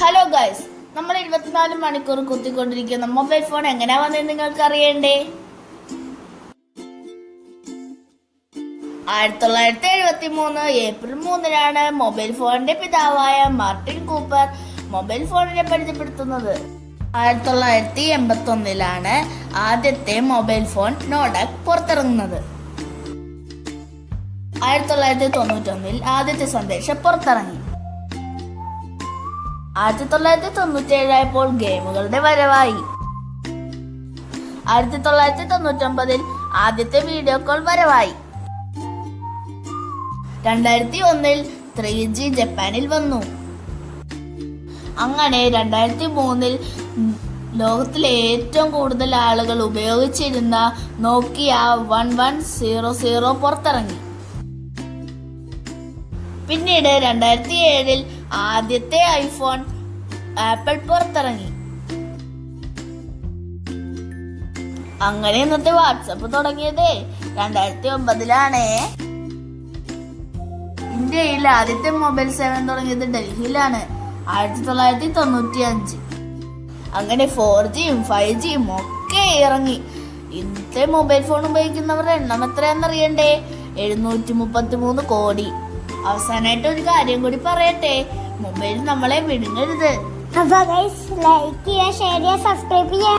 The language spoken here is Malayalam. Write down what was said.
ഹലോ ഗൈസ്, നമ്മൾ 24 മണിക്കൂർ കുത്തിക്കൊണ്ടിരിക്കുന്ന മൊബൈൽ ഫോൺ എങ്ങനെയാ വന്നതെന്ന് നിങ്ങൾക്ക് അറിയണ്ടേ? 1973 ഏപ്രിൽ 3-നാണ് മൊബൈൽ ഫോണിന്റെ പിതാവായ മാർട്ടിൻ കൂപ്പർ മൊബൈൽ ഫോണിനെ പരിചയപ്പെടുത്തുന്നത്. 1981-ലാണ് ആദ്യത്തെ മൊബൈൽ ഫോൺ നോഡക് പുറത്തിറങ്ങുന്നത്. 1991-ൽ ആദ്യത്തെ സന്ദേശം പുറത്തിറങ്ങി. 1997 ആയപ്പോൾ ഗെയിമുകളുടെ വരവായി. 1999-ൽ ആദ്യത്തെ വീഡിയോ കോൾ വരവായി. 2001-ൽ 3G ജപ്പാനിൽ വന്നു. അങ്ങനെ 2003-ൽ ലോകത്തിലെ ഏറ്റവും കൂടുതൽ ആളുകൾ ഉപയോഗിച്ചിരുന്ന നോക്കിയ 1100 പുറത്തിറങ്ങി. പിന്നീട് 2007-ൽ ആദ്യത്തെ ഐഫോൺ ആപ്പിൾ പുറത്തിറങ്ങി. അങ്ങനെ ഇന്നത്തെ വാട്സപ്പ് തുടങ്ങിയത് 2009-ലാണ്. ഇന്ത്യയിൽ ആദ്യത്തെ മൊബൈൽ സേവനം തുടങ്ങിയത് ഡൽഹിയിലാണ് 1995. അങ്ങനെ 4Gയും 5Gയും ഒക്കെ ഇറങ്ങി. ഇന്നത്തെ മൊബൈൽ ഫോൺ ഉപയോഗിക്കുന്നവരുടെ എണ്ണം എത്രയാണെന്നറിയണ്ടേ? 733 കോടി. അവസാനമായിട്ട് ഒരു കാര്യം കൂടി പറയട്ടെ, മൊബൈൽ നമ്മളെ വിഴുങ്ങരുത്. ലൈക്ക് ചെയ്യുക, ഷെയർ ചെയ്യുക, സബ്സ്ക്രൈബ് ചെയ്യുക.